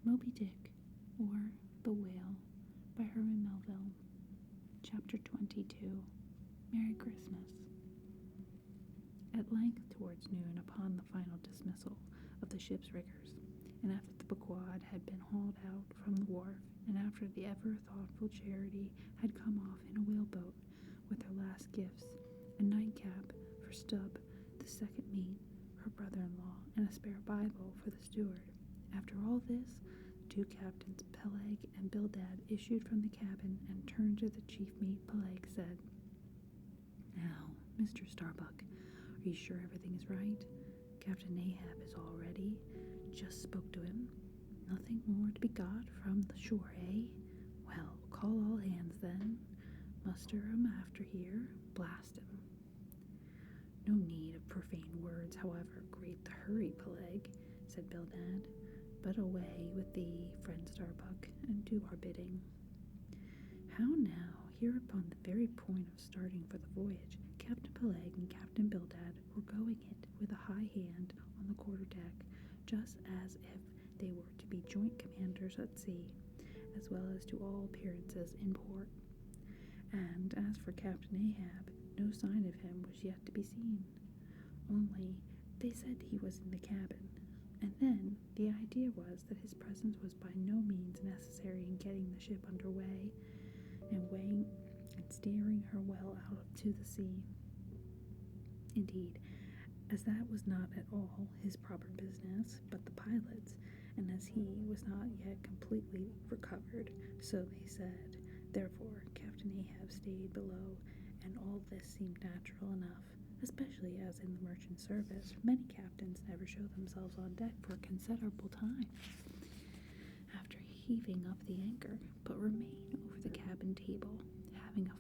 Moby-Dick, or The Whale, by Herman Melville. Chapter 22. Merry Christmas. At length, towards noon, upon the final dismissal of the ship's riggers, and after the Pequod had been hauled out from the wharf, and after the ever-thoughtful Charity had come off in a whaleboat with her last gifts, a nightcap for Stubb, the second mate, her brother-in-law, and a spare Bible for the steward. After all this, the two captains, Peleg and Bildad, issued from the cabin and turned to the chief mate. Peleg said, "Now, Mr. Starbuck, are you sure everything is right? Captain Ahab is all ready. Just spoke to him. Nothing more to be got from the shore, eh? Well, call all hands then. Muster 'em after here. Blast 'em." "No need of profane words, however great the hurry, Peleg," said Bildad, "but away with thee, friend Starbuck, and do our bidding." How now, here upon the very point of starting for the voyage, Captain Peleg and Captain Bildad were going it with a high hand on the quarter-deck, just as if they were to be joint commanders at sea, as well as to all appearances in port. And as for Captain Ahab, no sign of him was yet to be seen. Only they said he was in the cabin, and then the idea was that his presence was by no means necessary in getting the ship under way and weighing and steering her well out to the sea. Indeed, as that was not at all his proper business, but the pilot's, and as he was not yet completely recovered, so they said. Therefore, Captain Ahab stayed below, and all this seemed natural enough, especially as in the merchant service many captains never show themselves on deck for a considerable time after heaving up the anchor, but remain over the cabin table, having a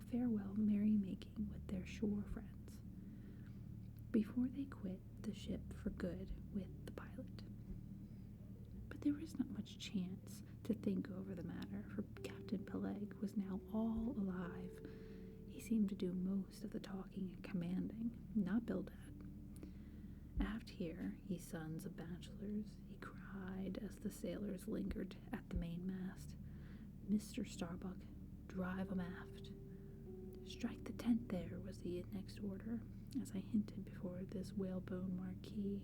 farewell merrymaking with their shore friends, before they quit the ship for good with the pilot. But there was not much chance to think over the matter, for Captain Peleg was now all alive. He seemed to do most of the talking and commanding, not Bildad. "Aft here, ye sons of bachelors," he cried as the sailors lingered at the mainmast. "Mr. Starbuck, drive 'em aft." "Strike the tent there," was the next order. As I hinted before, this whalebone marquee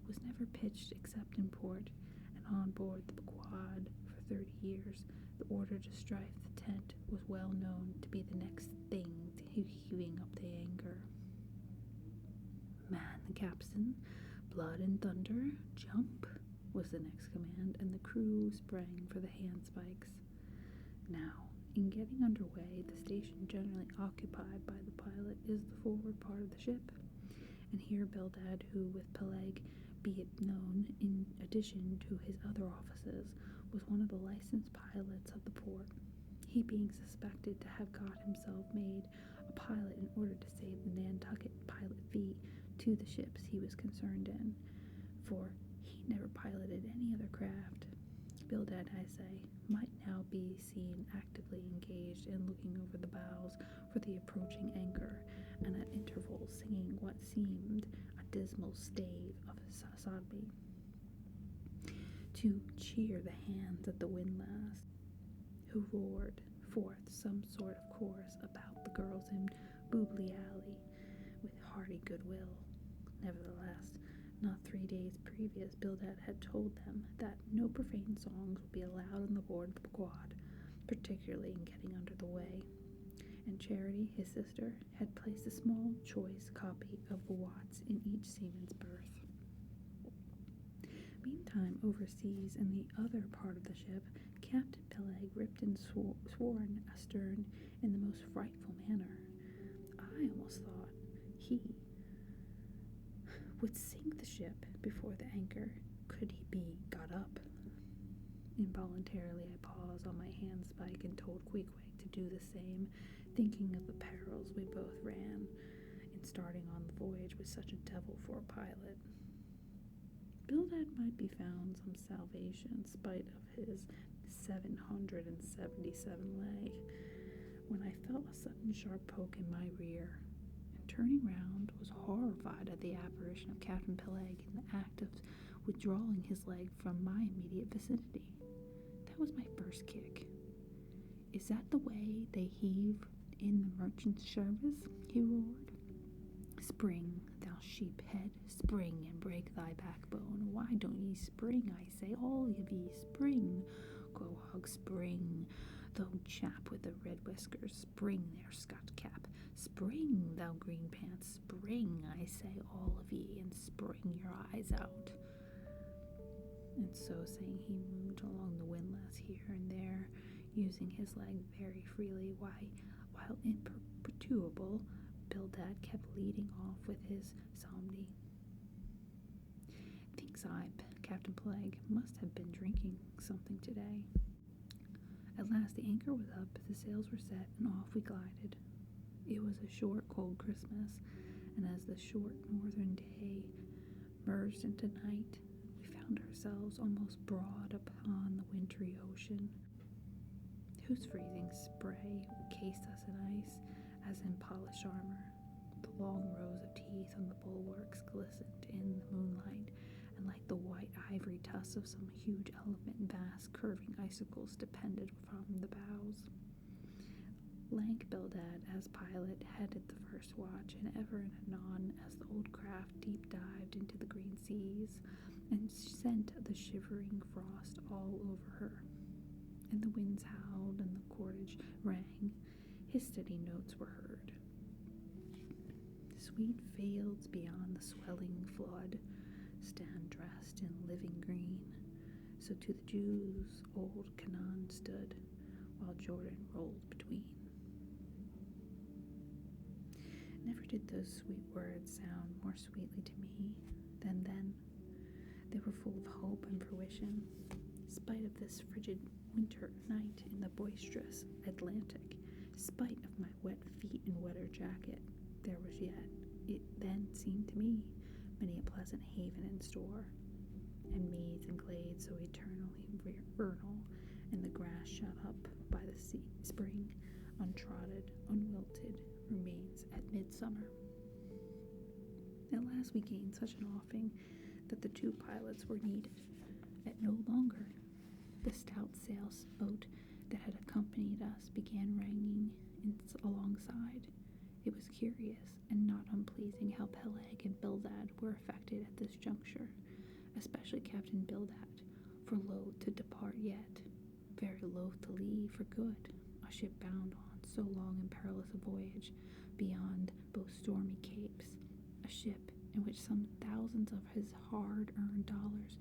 was never pitched except in port, and on board the Pequod for 30 years, the order to strike the tent was well known to be the next thing to heaving up the anchor. "Man the capstan, blood and thunder, jump," was the next command, and the crew sprang for the handspikes. Now, in getting under way, the station generally occupied by the pilot is the forward part of the ship, and here Bildad, who with Peleg, be it known, in addition to his other offices, was one of the licensed pilots of the port, he being suspected to have got himself made a pilot in order to save the Nantucket pilot fee to the ships he was concerned in, for he never piloted any other craft. Bildad, I say, might now be seen actively engaged in looking over the bows for the approaching anchor, and at intervals singing what seemed a dismal stave of sodomy, to cheer the hands at the windlass, who roared forth some sort of chorus about the girls in Boobly Alley with hearty goodwill. Nevertheless, not 3 days previous, Bildad had told them that no profane songs would be allowed on the board of the Pequod, particularly in getting under the way, and Charity, his sister, had placed a small choice copy of the Watts in each seaman's berth. Meantime, overseas, in the other part of the ship, Captain Peleg ripped and sworn astern in the most frightful manner. I almost thought he would sink the ship before the anchor could he be got up. Involuntarily I paused on my handspike and told Queequeg to do the same, thinking of the perils we both ran in starting on the voyage with such a devil for a pilot. Bildad might be found some salvation in spite of his 777 lay, when I felt a sudden sharp poke in my rear, and turning round was horrified at the apparition of Captain Peleg in the act of withdrawing his leg from my immediate vicinity. That was my first kick. "Is that the way they heave in the merchant service?" he roared. "Spring, thou sheephead, spring and break thy backbone. Why don't ye spring, I say, all of ye, spring. Queequeg, spring, thou chap with the red whiskers, spring there, Scotch cap. Spring, thou green pants, spring, I say, all of ye, and spring your eyes out." And so saying, he moved along the windlass here and there, using his leg very freely, while imperturbable Bildad kept leading off with his psalmody. Thinks I, Captain Peleg must have been drinking something today. At last the anchor was up, the sails were set, and off we glided. It was a short, cold Christmas, and as the short northern day merged into night, we found ourselves almost broad upon the wintry ocean, whose freezing spray cased us in ice as in polished armor. The long rows of teeth on the bulwarks glistened in the moonlight, and like the white ivory tusks of some huge elephant, vast curving icicles depended from the bows. Lank Bildad, as pilot, headed the first watch, and ever and anon, as the old craft deep dived into the green seas, and sent the shivering frost all over her, and the winds howled and the cordage rang, his steady notes were heard. Sweet fields beyond the swelling flood stand dressed in living green, so to the Jews old Canaan stood, while Jordan rolled between. Never did those sweet words sound more sweetly to me than then. They were full of hope and fruition. Spite of this frigid winter night in the boisterous Atlantic, spite of my wet feet and wetter jacket, there was yet, it then seemed to me, many a pleasant haven in store, and meads and glades so eternally vernal, and the grass shut up by the spring, untrodden, unwilted, remains at midsummer. At last we gained such an offing that the two pilots were needed, at no longer. The stout sailboat that had accompanied us began ringing alongside. It was curious and not unpleasing how Peleg and Bildad were affected at this juncture, especially Captain Bildad, for loath to depart yet, very loath to leave for good, a ship bound on so long and perilous a voyage beyond both stormy capes, a ship in which some thousands of his hard-earned dollars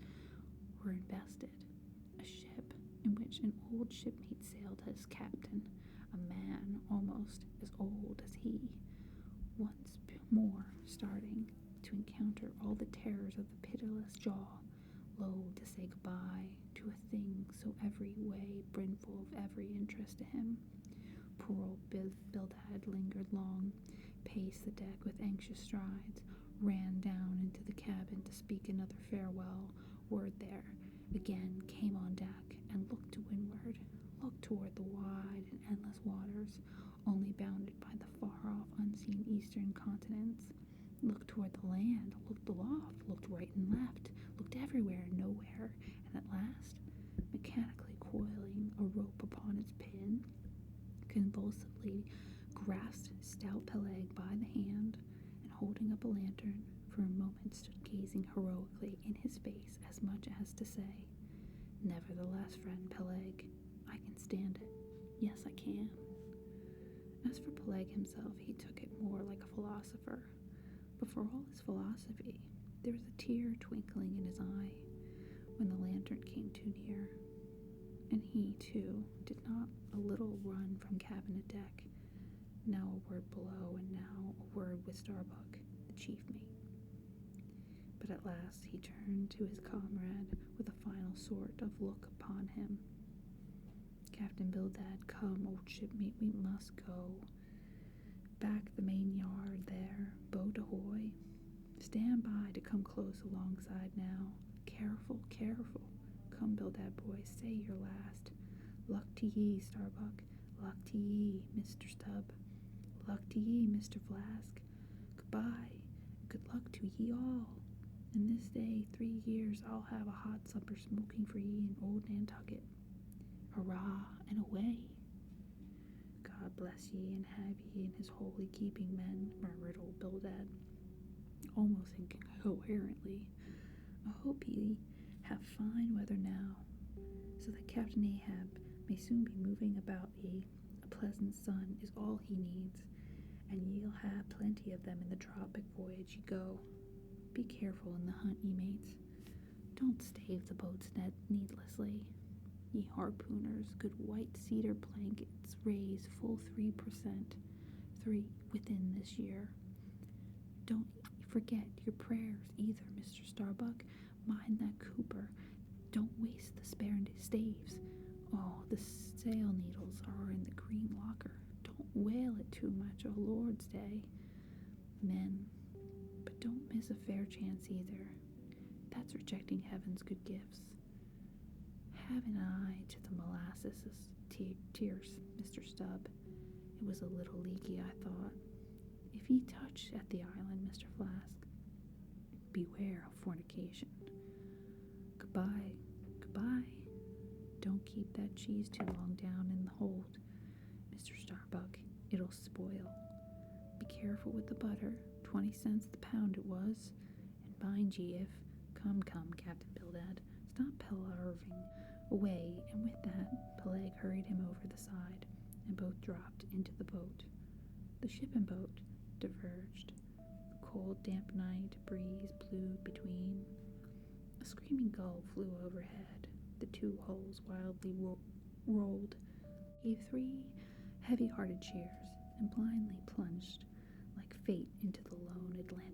were invested, a ship in which an old shipmate sailed as captain, a man almost as old as he, once more starting to encounter all the terrors of the pitiless jaw, loath to say goodbye to a thing so every way brimful of every interest to him. Poor old Bildad lingered long, paced the deck with anxious strides, ran down into the cabin to speak another farewell word there, again came on deck and looked to windward, looked toward the wide and endless waters, only bounded by the far-off unseen eastern continents, looked toward the land, looked aloft, looked right and left, looked everywhere and nowhere, and at last, mechanically coiling a rope upon its pin, convulsively grasped stout Peleg by the hand, and holding up a lantern, for a moment stood gazing heroically in his face, as much as to say, "Nevertheless, friend Peleg, I can stand it. Yes, I can." As for Peleg himself, he took it more like a philosopher, but for all his philosophy, there was a tear twinkling in his eye when the lantern came too near, and he, too, did not a little run from cabin to deck, now a word below and now a word with Starbuck, the chief mate. But at last he turned to his comrade with a final sort of look upon him. "Captain Bildad, come, old shipmate, we must go. Back the main yard there, boat ahoy. Stand by to come close alongside now. Careful, careful. Come, Bildad, boy, say your last. Luck to ye, Starbuck. Luck to ye, Mr. Stubb. Luck to ye, Mr. Flask. Goodbye. Good luck to ye all." And this day 3 years I'll have a hot supper smoking for ye in old Nantucket. Hurrah, and away! God bless ye, and have ye in his holy keeping, men, murmured old Bildad, almost incoherently. I hope ye have fine weather now, so that Captain Ahab may soon be moving about ye. A pleasant sun is all he needs, and ye'll have plenty of them in the tropic voyage ye go. Be careful in the hunt, ye mates. Don't stave the boat's net needlessly. Ye harpooners, good white cedar blankets raise full 3%, 3 within this year. Don't forget your prayers either, Mr. Starbuck. Mind that cooper. Don't waste the spare staves. Oh, the sail needles are in the green locker. Don't whale it too much, O Lord's Day. Men, but don't miss a fair chance either. That's rejecting heaven's good gifts. Have an eye to the molasses tears, Mr. Stubb. It was a little leaky, I thought. If ye touch at the island, Mr. Flask, beware of fornication. Goodbye, goodbye. Don't keep that cheese too long down in the hold, Mr. Starbuck. It'll spoil. Be careful with the butter. 20 cents the pound it was. And mind ye, if... Come, Captain Bildad. Stop palavering away, and with that, Peleg hurried him over the side, and both dropped into the boat. The ship and boat diverged. The cold, damp night breeze blew between. A screaming gull flew overhead. The 2 hulls wildly rolled, gave 3 heavy-hearted cheers, and blindly plunged like fate into the lone Atlantic.